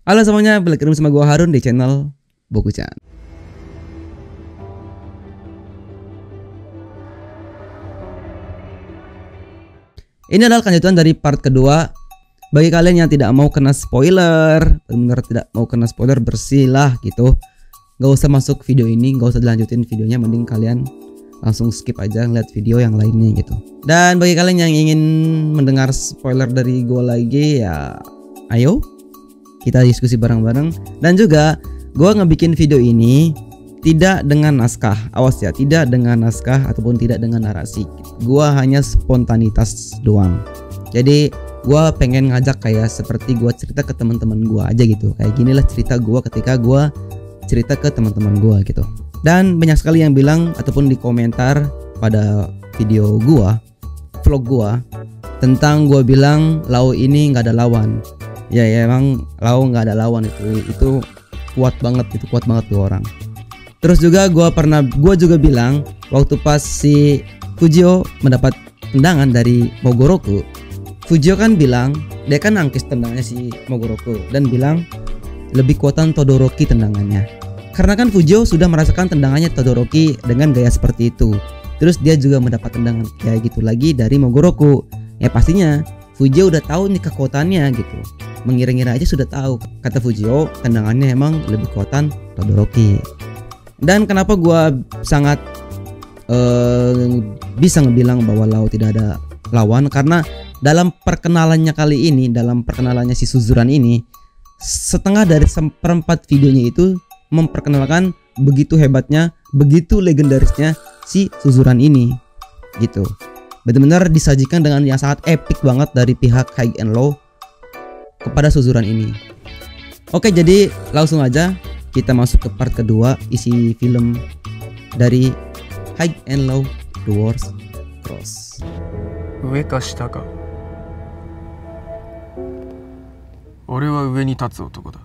Halo semuanya, balik lagi sama gua Harun di channel Boku-chan. Ini adalah kelanjutan dari part kedua. Bagi kalian yang tidak mau kena spoiler, benar tidak mau kena spoiler, bersihlah gitu. Gak usah masuk video ini, gak usah dilanjutin videonya, mending kalian langsung skip aja ngeliat video yang lainnya gitu. Dan bagi kalian yang ingin mendengar spoiler dari gua lagi, ya ayo kita diskusi bareng-bareng. Dan juga gue ngebikin video ini tidak dengan naskah, awas ya, tidak dengan naskah ataupun tidak dengan narasi. Gue hanya spontanitas doang. Jadi gue pengen ngajak kayak seperti gue cerita ke teman-teman gue aja gitu. Kayak ginilah cerita gue ketika gue cerita ke teman-teman gue gitu. Dan banyak sekali yang bilang ataupun di komentar pada video gue, vlog gue, tentang gue bilang Lau ini nggak ada lawan. Ya emang Lau nggak ada lawan, itu kuat banget, itu kuat banget tuh orang. Terus juga gue juga bilang waktu pas si Fujio mendapat tendangan dari Mogoroku, Fujio kan bilang dia kan nangkis tendangannya si Mogoroku dan bilang lebih kuatan Todoroki tendangannya. Karena kan Fujio sudah merasakan tendangannya Todoroki dengan gaya seperti itu. Terus dia juga mendapat tendangan kayak gitu lagi dari Mogoroku. Ya pastinya Fujio udah tahu nih kekuatannya gitu. Mengira-ngira aja sudah tahu, kata Fujio, tendangannya emang lebih kuatan Todoroki. Dan kenapa gua sangat bisa ngebilang bahwa Lau tidak ada lawan, karena dalam perkenalannya kali ini, dalam perkenalannya si Suzuran ini, setengah dari seperempat videonya itu memperkenalkan begitu hebatnya, begitu legendarisnya si Suzuran ini gitu. Benar-benar disajikan dengan yang sangat epic banget dari pihak High and Low kepada Suzuran ini. Oke, jadi langsung aja kita masuk ke part kedua, isi film dari High and Low The Wars Cross. 上か下か。俺は上に立つ男だ。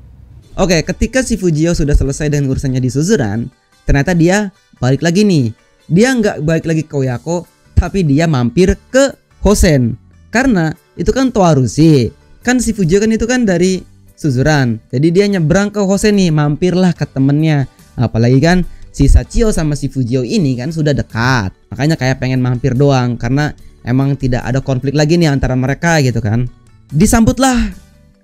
Oke, ketika si Fujio sudah selesai dengan urusannya di Suzuran, ternyata dia balik lagi nih. Dia nggak balik lagi ke Oyako, tapi dia mampir ke Hosen. Karena itu kan Toarushi. Kan si Fujio kan itu kan dari Suzuran. Jadi dia nyebrang ke Hosen nih, mampirlah ke temennya. Apalagi kan si Sachio sama si Fujio ini kan sudah dekat. Makanya kayak pengen mampir doang, karena emang tidak ada konflik lagi nih antara mereka gitu kan. Disambutlah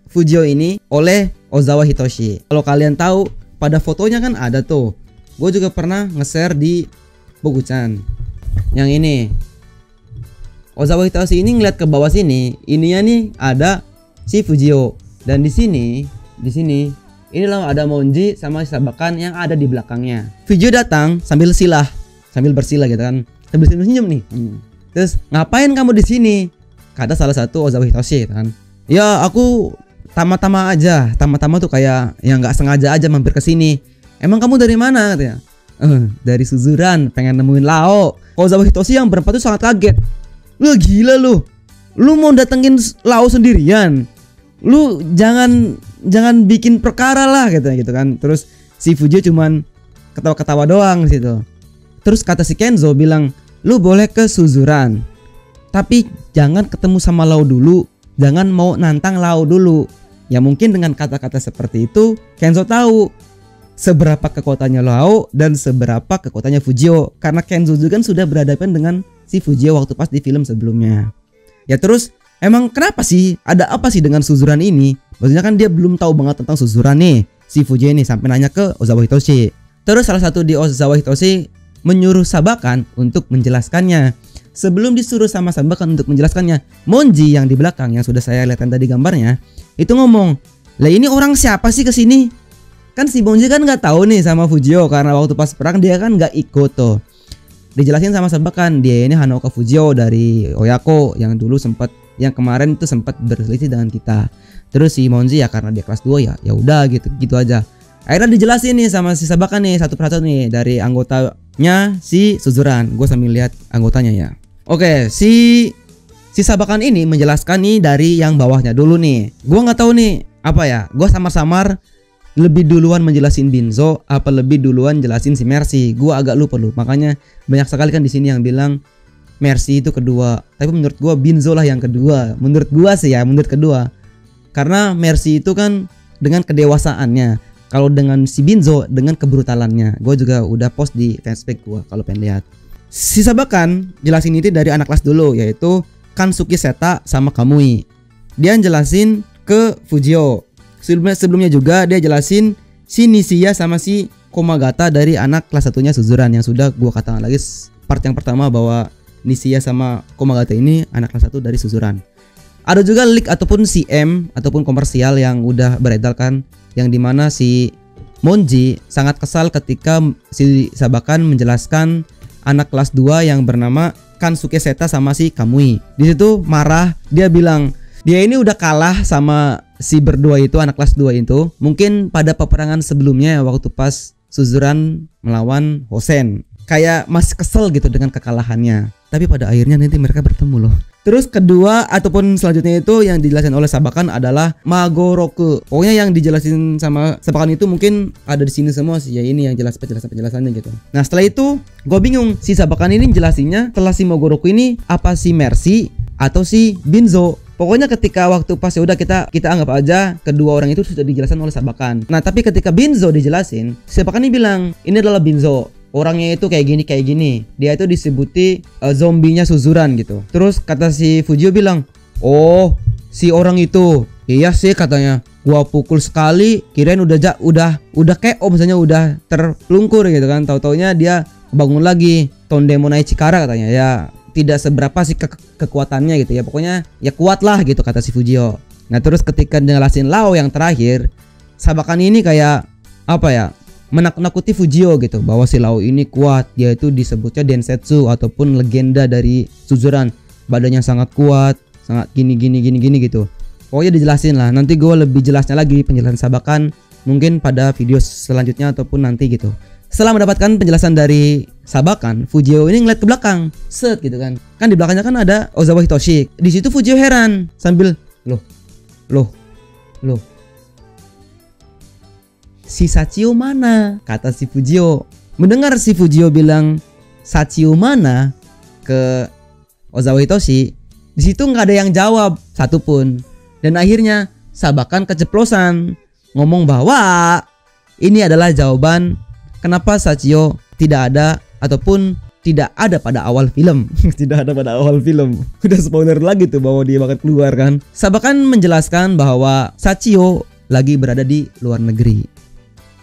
Fujio ini oleh Ozawa Hitoshi. Kalau kalian tahu, pada fotonya kan ada tuh. Gue juga pernah nge-share di Boku-chan. Yang ini. Ozawa Hitoshi ini ngeliat ke bawah sini, ininya nih ada si Fujio. Dan di sini inilah ada Monji sama Sabakan yang ada di belakangnya. Fujio datang sambil bersilah gitu kan. Sambil senyum nih. Terus, "Ngapain kamu di sini?" Kata salah satu Ozawa Hitoshi kan. "Ya, aku tama-tama aja. Tama-tama tuh kayak yang nggak sengaja aja mampir ke sini." "Emang kamu dari mana?" katanya. Dari Suzuran, pengen nemuin Lau." Ozawa Hitoshi yang berempat tuh sangat kaget. "Lu gila lu. Lu mau datengin Lau sendirian? Lu jangan bikin perkara lah," katanya gitu kan. Terus si Fujio cuman ketawa-ketawa doang situ. Terus kata si Kenzo bilang, "Lu boleh ke Suzuran, tapi jangan ketemu sama Lau dulu. Jangan mau nantang Lau dulu." Ya mungkin dengan kata-kata seperti itu Kenzo tahu seberapa kekuatannya Lau dan seberapa kekuatannya Fujio, karena Kenzo juga kan sudah berhadapan dengan si Fujio waktu pas di film sebelumnya. Ya terus emang kenapa sih? Ada apa sih dengan Suzuran ini? Maksudnya kan dia belum tahu banget tentang Suzuran nih, si Fujio ini, sampai nanya ke Ozawa Hitoshi. Terus salah satu di Ozawa Hitoshi menyuruh Sabakan untuk menjelaskannya. Sebelum disuruh sama Sabakan untuk menjelaskannya, Monji yang di belakang yang sudah saya lihat tadi gambarnya itu ngomong, "Lah ini orang siapa sih kesini?" Kan si Monji kan nggak tahu nih sama Fujio, karena waktu pas perang dia kan nggak ikut tuh. Dijelasin sama Sabakan, dia ini Hanaoka Fujio dari Oyako yang dulu yang kemarin itu sempat berselisih dengan kita. Terus si Monji ya karena dia kelas 2 ya udah gitu aja. Akhirnya dijelasin nih sama si Sabakan nih satu persatu nih dari anggotanya si Suzuran. Gue sambil lihat anggotanya ya. Oke, si Sabakan ini menjelaskan nih dari yang bawahnya dulu nih. Gue nggak tahu nih apa ya. Gue samar-samar lebih duluan menjelasin Binzo apa lebih duluan jelasin si Mercy. Gue agak lupa lu. Makanya banyak sekali kan di sini yang bilang Mercy itu kedua. Tapi menurut gue Binzo lah yang kedua. Menurut gue sih ya, menurut kedua. Karena Mercy itu kan dengan kedewasaannya. Kalau dengan si Binzo dengan kebrutalannya. Gue juga udah post di fanspage gue kalau pengen lihat. Si Sabakan jelasin itu dari anak kelas dulu, yaitu Kansuki Seta sama Kamui. Dia jelasin ke Fujio. Sebelumnya juga dia jelasin si Nishiya sama si Komagata dari anak kelas satunya Suzuran, yang sudah gue katakan lagi part yang pertama bahwa Nishiya sama Komagata ini anak kelas 1 dari Suzuran. Ada juga leak ataupun CM ataupun komersial yang udah beredar kan, yang dimana si Monji sangat kesal ketika si Sabakan menjelaskan anak kelas 2 yang bernama Kansuke Seta sama si Kamui. Di situ marah, dia bilang dia ini udah kalah sama si berdua itu, anak kelas 2 itu. Mungkin pada peperangan sebelumnya waktu pas Suzuran melawan Hosen, kayak masih kesel gitu dengan kekalahannya. Tapi pada akhirnya nanti mereka bertemu loh. Terus kedua ataupun selanjutnya itu yang dijelasin oleh Sabakan adalah Magoroku. Pokoknya yang dijelasin sama Sabakan itu mungkin ada di sini semua sih ya, ini yang jelas penjelasannya gitu. Nah setelah itu gue bingung, si Sabakan ini jelasinnya setelah si Magoroku ini apa si Mercy atau si Binzo. Pokoknya ketika waktu pas ya udah kita anggap aja kedua orang itu sudah dijelaskan oleh Sabakan. Nah tapi ketika Binzo dijelasin, Sabakan ini bilang ini adalah Binzo. Orangnya itu kayak gini. Dia itu disebuti zombinya Suzuran gitu. Terus kata si Fujio bilang, "Oh, si orang itu." "Iya sih," katanya. "Gua pukul sekali, kirain udah kayak misalnya udah terlungkur gitu kan. Tahu-taunya dia bangun lagi. Tondemonai Chikara," katanya. Ya, tidak seberapa sih kekuatannya gitu ya. Pokoknya ya kuat lah gitu kata si Fujio. Nah, terus ketika jelasin Lao yang terakhir, Sabakan ini kayak apa ya? Menakut-nakuti Fujio gitu, bahwa si Lao ini kuat, dia itu disebutnya Densetsu ataupun legenda dari Suzuran, badannya sangat kuat, sangat gini gitu. Pokoknya dijelasin lah. Nanti gue lebih jelasnya lagi penjelasan Sabakan mungkin pada video selanjutnya ataupun nanti gitu. Setelah mendapatkan penjelasan dari Sabakan, Fujio ini ngeliat ke belakang, set gitu kan. Kan di belakangnya kan ada Ozawa Hitoshi. Di situ Fujio heran sambil loh. Si Sachio mana? Kata si Fujio. Mendengar si Fujio bilang Sachio mana ke Ozawa Hitoshi, di situ nggak ada yang jawab satupun. Dan akhirnya Sabakan keceplosan ngomong bahwa ini adalah jawaban kenapa Sachio tidak ada ataupun tidak ada pada awal film. Tidak ada pada awal film. Udah spoiler lagi tuh bahwa dia bakal keluar kan. Sabakan menjelaskan bahwa Sachio lagi berada di luar negeri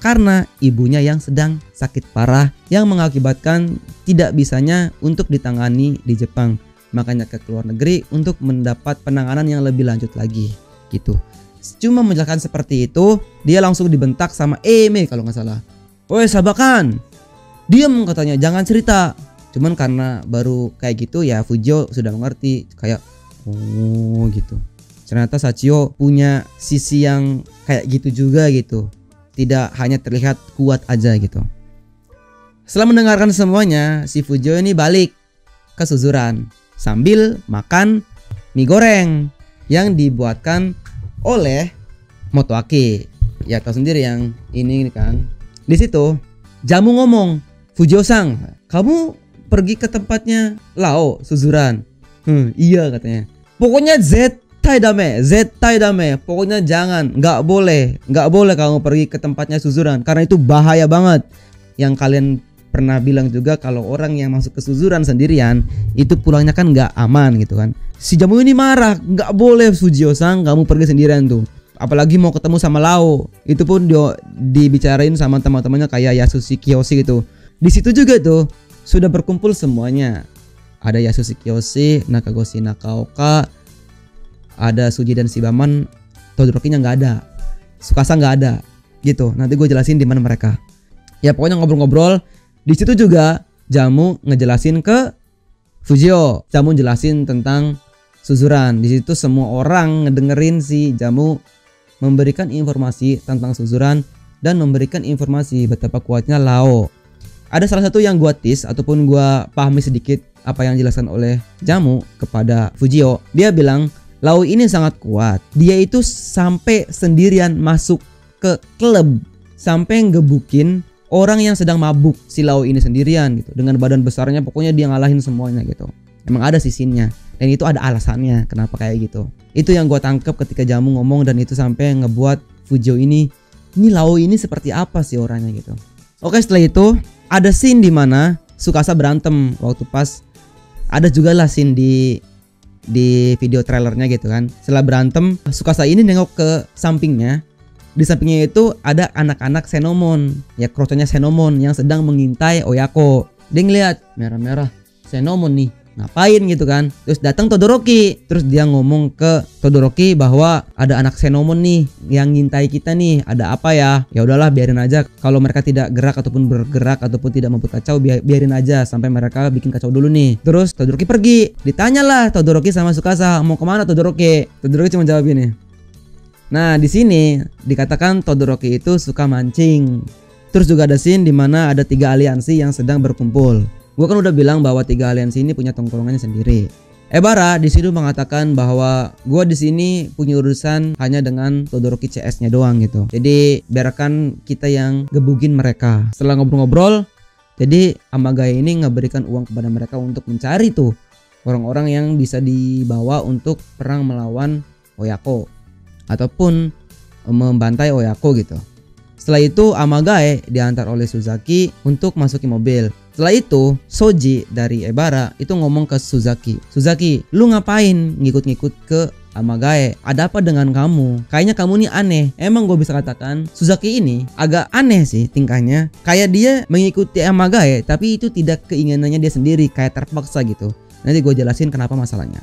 karena ibunya yang sedang sakit parah yang mengakibatkan tidak bisanya untuk ditangani di Jepang, makanya ke luar negeri untuk mendapat penanganan yang lebih lanjut lagi gitu. Cuma menjelaskan seperti itu, dia langsung dibentak sama Eme kalau nggak salah. "Woi Sabakan, diam," katanya, "jangan cerita." Cuman karena baru kayak gitu ya Fujio sudah mengerti, kayak oh gitu. Ternyata Sachio punya sisi yang kayak gitu juga gitu. Tidak hanya terlihat kuat aja gitu. Setelah mendengarkan semuanya, si Fujio ini balik ke Suzuran sambil makan mie goreng yang dibuatkan oleh Motoaki. Ya tahu sendiri yang ini kan. Di situ Jamu ngomong, "Fujio-san, kamu pergi ke tempatnya Lao Suzuran?" Iya," katanya. "Pokoknya Zetai dame. Pokoknya jangan, nggak boleh kamu pergi ke tempatnya Suzuran karena itu bahaya banget." Yang kalian pernah bilang juga kalau orang yang masuk ke Suzuran sendirian itu pulangnya kan nggak aman gitu kan. Si Jamu ini marah, "Nggak boleh Fujio-san, kamu pergi sendirian tuh. Apalagi mau ketemu sama Lao." Itu pun dia dibicarain sama teman-temannya kayak Yasushi Kiyoshi gitu. Di situ juga tuh sudah berkumpul semuanya. Ada Yasushi Kiyoshi, Nakagoshi Nakaoka, ada Suji dan Shibaman. Todoroki-nya nggak ada, Tsukasa nggak ada gitu. Nanti gue jelasin di mana mereka. Ya pokoknya ngobrol-ngobrol. Di situ juga Jamu ngejelasin ke Fujio. Jamu jelasin tentang Suzuran. Di situ semua orang ngedengerin si Jamu memberikan informasi tentang Suzuran dan memberikan informasi betapa kuatnya Lao. Ada salah satu yang gua tease ataupun gua pahami sedikit apa yang dijelaskan oleh Jamu kepada Fujio. Dia bilang Lao ini sangat kuat. Dia itu sampai sendirian masuk ke klub, sampai ngebukin orang yang sedang mabuk. Si Lao ini sendirian gitu, dengan badan besarnya, pokoknya dia ngalahin semuanya gitu. Emang ada sisinya dan itu ada alasannya kenapa kayak gitu. Itu yang gue tangkep ketika Jamu ngomong, dan itu sampai ngebuat Fujio ini Lao ini seperti apa sih orangnya gitu. Oke, setelah itu ada scene di mana Tsukasa berantem waktu pas ada juga lah scene di video trailernya gitu kan. Setelah berantem, Tsukasa ini nengok ke sampingnya. Di sampingnya itu ada anak-anak Xenomon, ya kroconya Xenomon yang sedang mengintai Oyako. Dia ngeliat merah-merah Xenomon nih, ngapain gitu kan. Terus datang Todoroki. Terus dia ngomong ke Todoroki bahwa ada anak Xenomon nih yang ngintai kita nih. Ada apa ya? Ya udahlah, biarin aja. Kalau mereka tidak gerak ataupun bergerak ataupun tidak membuat kacau, biarin aja sampai mereka bikin kacau dulu nih. Terus Todoroki pergi. Ditanyalah Todoroki sama Tsukasa, mau kemana Todoroki? Todoroki cuma jawab ini. Nah, di sini dikatakan Todoroki itu suka mancing. Terus juga ada scene di mana ada 3 aliansi yang sedang berkumpul. Gua kan udah bilang bahwa 3 aliansi ini punya tongkrongannya sendiri. Ebara di situ mengatakan bahwa gua di sini punya urusan hanya dengan Todoroki CS-nya doang gitu. Jadi biarkan kita yang gebugin mereka. Setelah ngobrol-ngobrol, jadi Amagaya ini ngeberikan uang kepada mereka untuk mencari tuh orang-orang yang bisa dibawa untuk perang melawan Oyako ataupun membantai Oyako gitu. Setelah itu Amagaya diantar oleh Suzaki untuk masuki mobil. Setelah itu Soji dari Ebara itu ngomong ke Suzaki, lu ngapain ngikut-ngikut ke Amagaya? Ada apa dengan kamu? Kayaknya kamu nih aneh. Emang gue bisa katakan Suzaki ini agak aneh sih tingkahnya. Kayak dia mengikuti Amagaya tapi itu tidak keinginannya dia sendiri, kayak terpaksa gitu. Nanti gue jelasin kenapa masalahnya.